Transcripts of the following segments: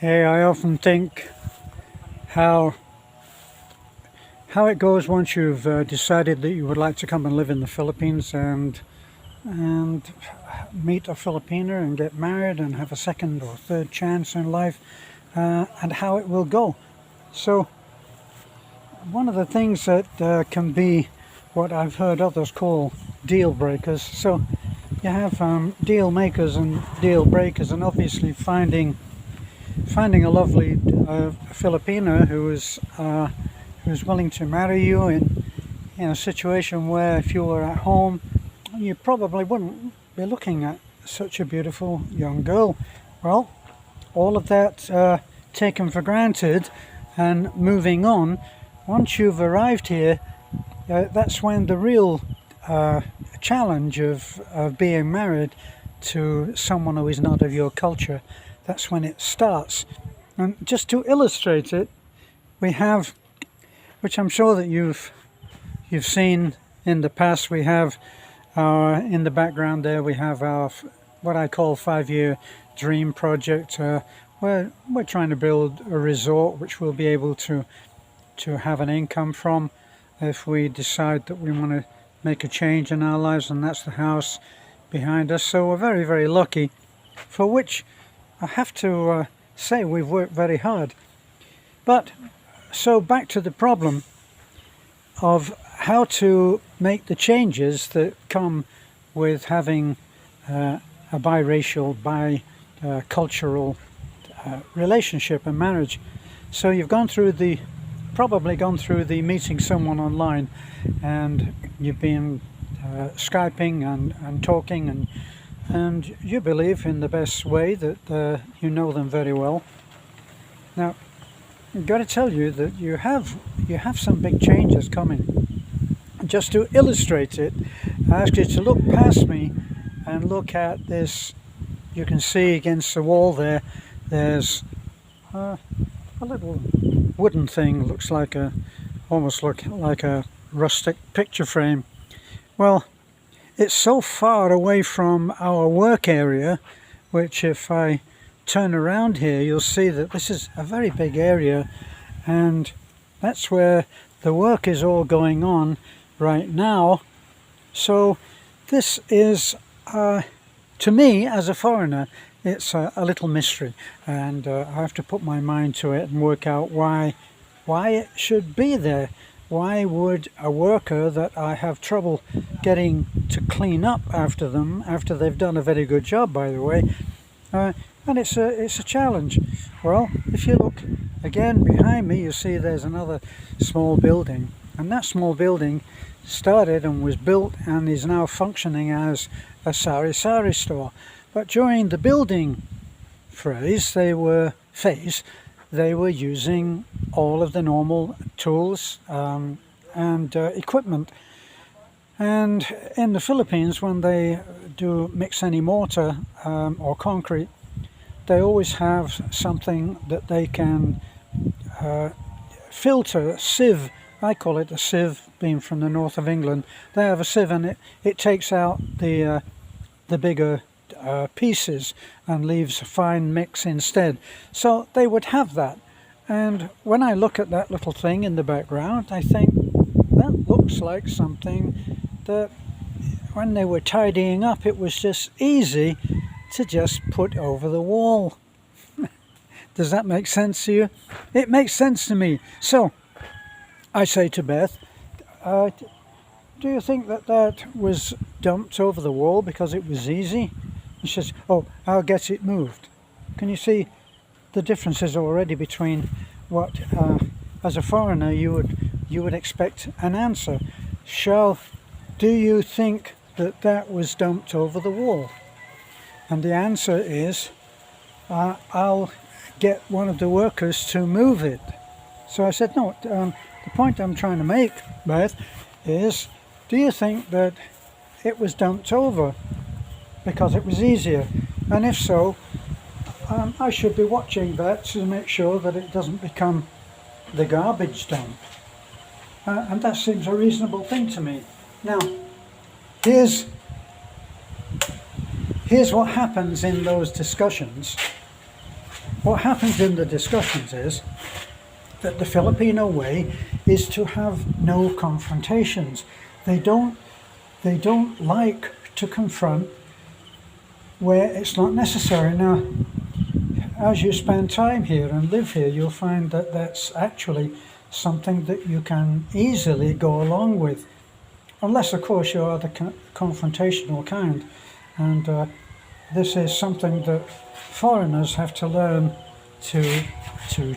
Hey, I often think how it goes once you've decided that you would like to come and live in the Philippines and meet a Filipina and get married and have a second or third chance in life, and how it will go. So one of the things that can be what I've heard others call deal breakers. So you have deal makers and deal breakers, and obviously finding a lovely Filipina who's willing to marry you in a situation where if you were at home you probably wouldn't be looking at such a beautiful young girl. Well, all of that taken for granted and moving on, once you've arrived here, that's when the real challenge of being married to someone who is not of your culture, that's when it starts. And just to illustrate it, we have, which I'm sure that you've seen in the past, we have in the background there we have our what I call 5-year dream project, where we're trying to build a resort which we'll be able to have an income from if we decide that we want to make a change in our lives, and that's the house behind us. So we're very, very lucky, for which I have to say we've worked very hard. But so back to the problem of how to make the changes that come with having a biracial, bi-cultural relationship and marriage. So you've probably gone through the meeting someone online, and you've been Skyping and talking, and you believe in the best way that you know them very well. Now, I've got to tell you that you have some big changes coming. Just to illustrate it, I ask you to look past me and look at this. You can see against the wall there's a little wooden thing, looks like almost like a rustic picture frame. Well, it's so far away from our work area, which if I turn around here you'll see that this is a very big area, and that's where the work is all going on right now. So this is to me as a foreigner, it's a little mystery, and I have to put my mind to it and work out why it should be there. Why would a worker that I have trouble getting to clean up after them, after they've done a very good job, by the way, and it's a challenge. Well, if you look again behind me, you see there's another small building, and that small building started and was built and is now functioning as a sari store. But during the building phase, they were using all of the normal tools and equipment. And in the Philippines, when they do mix any mortar or concrete, they always have something that they can filter, sieve. I call it a sieve, being from the north of England. They have a sieve, and it takes out the bigger pieces and leaves a fine mix instead. So they would have that, and when I look at that little thing in the background, I think that looks like something that when they were tidying up it was just easy to just put over the wall. Does that make sense to you? It makes sense to me. So I say to Beth, do you think that was dumped over the wall because it was easy? And she says, oh, I'll get it moved. Can you see the differences already between what, as a foreigner, you would expect an answer? Do you think that was dumped over the wall? And the answer is, I'll get one of the workers to move it. So I said, no, the point I'm trying to make, Beth, is, do you think that it was dumped over because it was easier? And if so, I should be watching that to make sure that it doesn't become the garbage dump. And that seems a reasonable thing to me. Now, here's what happens in those discussions. what happens in the discussions is that the Filipino way is to have no confrontations. They don't like to confront where it's not necessary. Now, as you spend time here and live here, you'll find that that's actually something that you can easily go along with, unless of course you are the confrontational kind, and this is something that foreigners have to learn to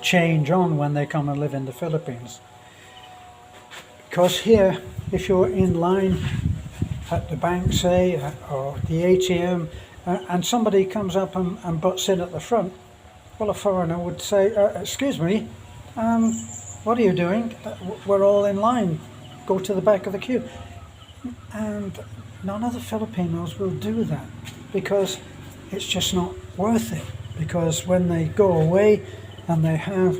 change on when they come and live in the Philippines. Because here, if you're in line at the bank, say, or the ATM, and somebody comes up and butts in at the front, well, a foreigner would say, excuse me, what are you doing? We're all in line. Go to the back of the queue. And none of the Filipinos will do that because it's just not worth it. Because when they go away and they have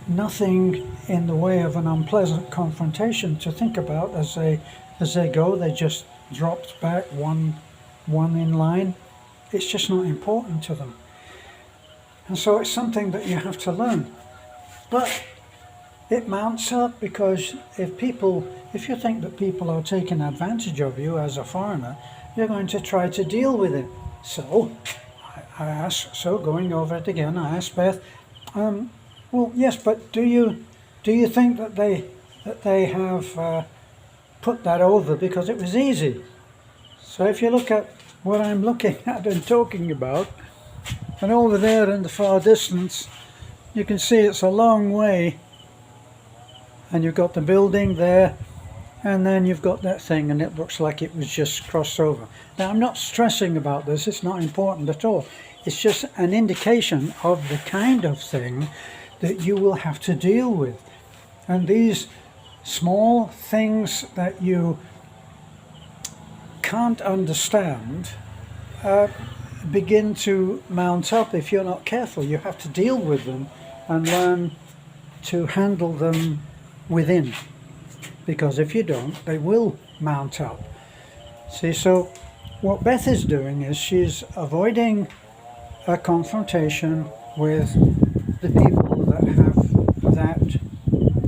nothing in the way of an unpleasant confrontation to think about as they go, they just dropped back one in line. It's just not important to them. And so it's something that you have to learn. But it mounts up because if you think that people are taking advantage of you as a foreigner, you're going to try to deal with it. So I asked, going over it again, I asked Beth, well, yes, but do you think that they have put that over because it was easy? So if you look at what I'm looking at and talking about, and over there in the far distance, you can see it's a long way, and you've got the building there, and then you've got that thing, and it looks like it was just crossed over. Now, I'm not stressing about this, it's not important at all. It's just an indication of the kind of thing that you will have to deal with. And these small things that you can't understand begin to mount up if you're not careful. You have to deal with them and learn to handle them within, because if you don't, they will mount up. See, so what Beth is doing is she's avoiding a confrontation with the people that have that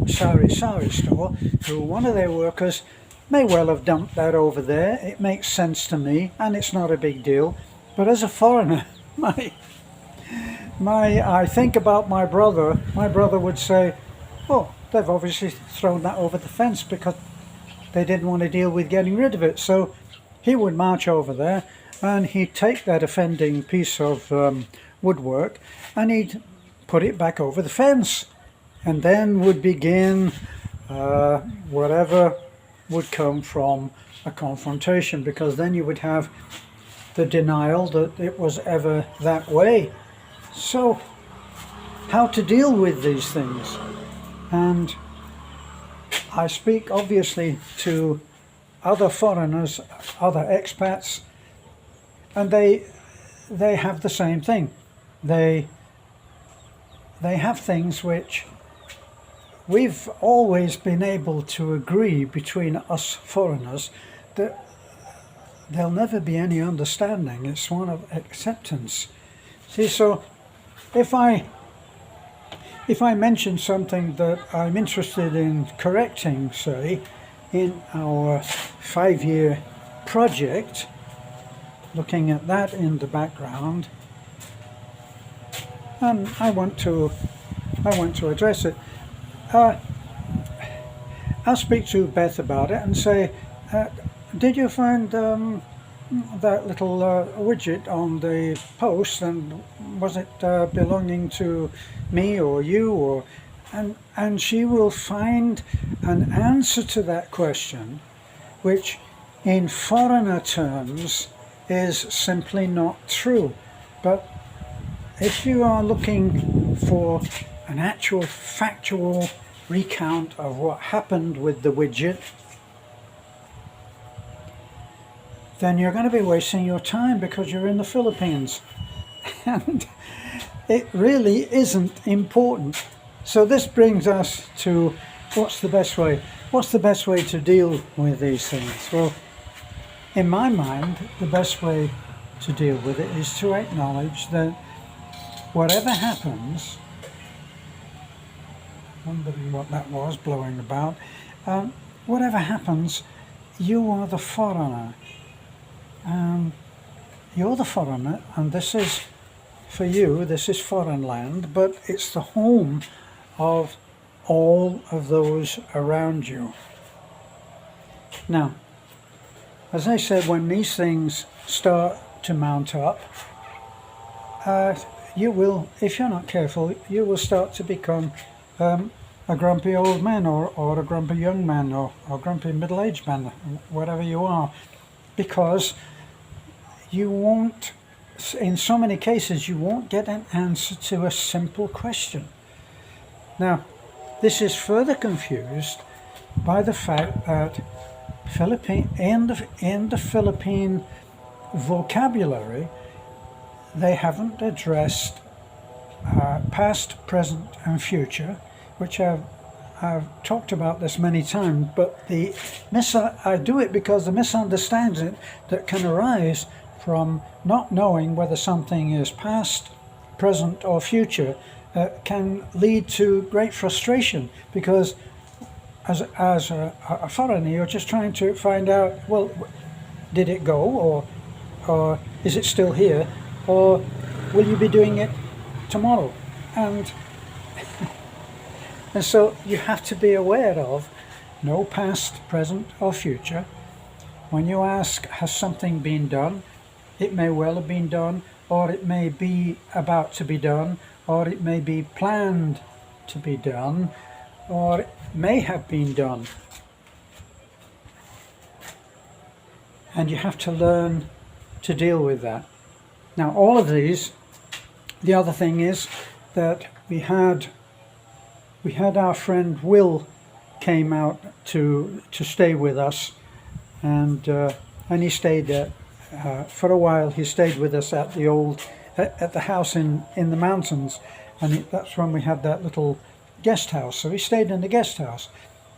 sari store, who one of their workers may well have dumped that over there. It makes sense to me, and it's not a big deal. But as a foreigner, I think about my brother. My brother would say, oh, they've obviously thrown that over the fence because they didn't want to deal with getting rid of it. So he would march over there and he'd take that offending piece of woodwork and he'd put it back over the fence. And then would begin whatever would come from a confrontation, because then you would have the denial that it was ever that way. So how to deal with these things? And I speak obviously to other foreigners, other expats, and they have the same thing. They have things which we've always been able to agree between us foreigners that there'll never be any understanding. It's one of acceptance. See, so if I mention something that I'm interested in correcting, say, in our 5-year project, looking at that in the background, and I want to address it. I'll speak to Beth about it and say, did you find that little widget on the post, and was it belonging to me or you, and she will find an answer to that question, which in foreigner terms is simply not true. But if you are looking for an actual factual recount of what happened with the widget, then you're going to be wasting your time because you're in the Philippines. And it really isn't important. So this brings us to what's the best way? What's the best way to deal with these things? Well, in my mind, the best way to deal with it is to acknowledge that whatever happens, wondering what that was blowing about, whatever happens, you are the foreigner. You're the foreigner, and this is, for you, this is foreign land, but it's the home of all of those around you. Now, as I said, when these things start to mount up, you will, if you're not careful, you will start to become a grumpy old man, or a grumpy young man, or grumpy middle-aged man, whatever you are, because you won't, in so many cases, you won't get an answer to a simple question. Now, this is further confused by the fact that in the Philippine vocabulary, they haven't addressed past, present, and future, which I've talked about this many times, but I do it because the misunderstanding that can arise from not knowing whether something is past, present, or future can lead to great frustration, because as a foreigner, you're just trying to find out, well, did it go, or is it still here, or will you be doing it tomorrow? And so you have to be aware of no past, present, or future. When you ask, has something been done? It may well have been done, or it may be about to be done, or it may be planned to be done, or it may have been done. And you have to learn to deal with that. Now, all of these, the other thing is that we had our friend Will came out to stay with us, and he stayed there for a while. He stayed with us at the house in the mountains, and that's when we had that little guest house. So he stayed in the guest house,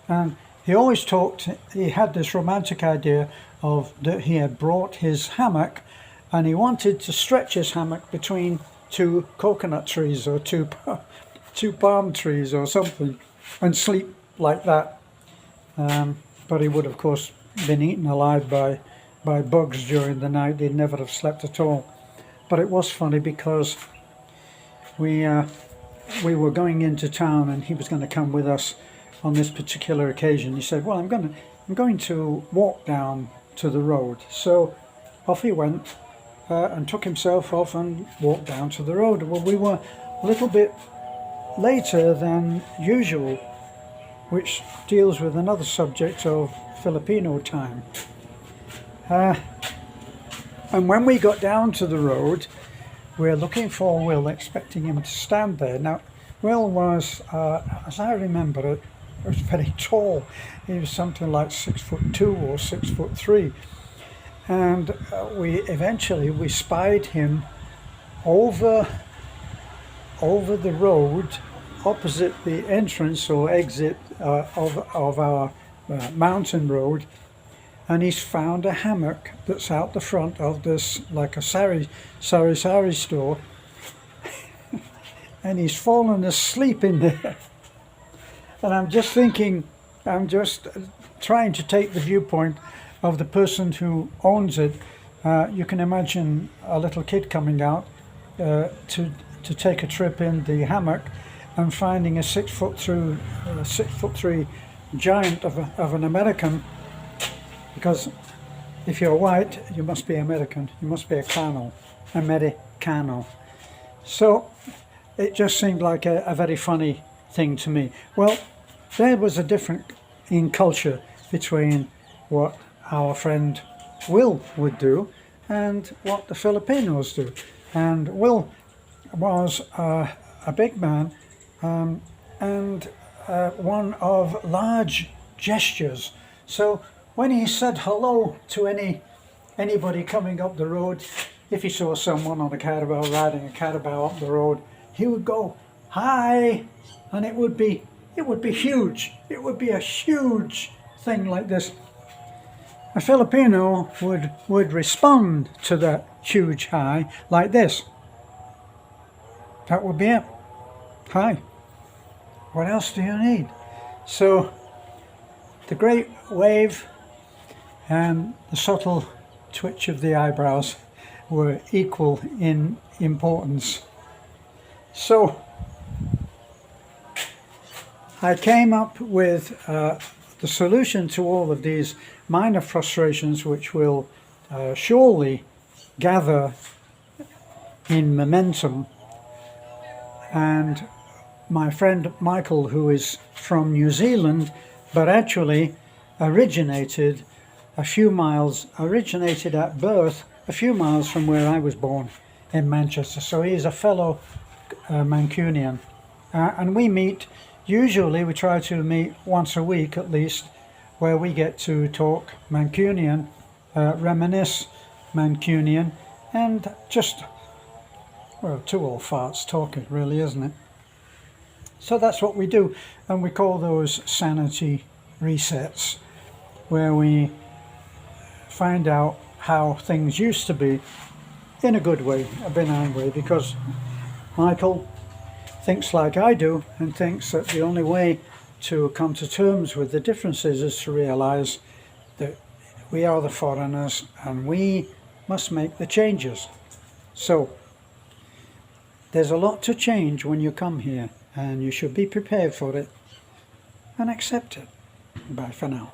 and he always talked. He had this romantic idea of that he had brought his hammock, and he wanted to stretch his hammock between two coconut trees or two palm trees or something, and sleep like that. But he would, of course, been eaten alive by bugs during the night. He'd never have slept at all. But it was funny because we were going into town, and he was going to come with us on this particular occasion. He said, well, I'm going to walk down to the road. So off he went and took himself off and walked down to the road. Well, we were a little bit later than usual, which deals with another subject of Filipino time. And when we got down to the road, we were looking for Will, expecting him to stand there. Now, Will was, as I remember it, was very tall. He was something like 6'2" or 6'3", and we spied him over the road, opposite the entrance or exit of our mountain road, and he's found a hammock that's out the front of this, like a sari store, and he's fallen asleep in there. And I'm just trying to take the viewpoint of the person who owns it. You can imagine a little kid coming out to take a trip in the hammock and finding a 6'3" giant of an American, because if you're white, you must be American. You must be Americano. So it just seemed like a very funny thing to me. Well, there was a difference in culture between what our friend Will would do and what the Filipinos do. And Will was a big man, and one of large gestures. So when he said hello to anybody coming up the road, if he saw someone on a carabao riding a carabao up the road, he would go, "Hi," and it would be huge. It would be a huge thing like this. a Filipino would respond to that huge hi like this. That would be it. Hi. What else do you need? So the great wave and the subtle twitch of the eyebrows were equal in importance. So I came up with the solution to all of these minor frustrations, which will surely gather in momentum. And my friend Michael, who is from New Zealand, but actually originated at birth a few miles from where I was born in Manchester. So he's a fellow Mancunian. And we meet, usually we try to meet once a week at least, where we get to talk Mancunian, reminisce Mancunian, and just, well, two old farts talking, really, isn't it? So that's what we do, and we call those sanity resets, where we find out how things used to be in a good way, a benign way, because Michael thinks like I do and thinks that the only way to come to terms with the differences is to realize that we are the foreigners and we must make the changes. So there's a lot to change when you come here, and you should be prepared for it and accept it. Bye for now.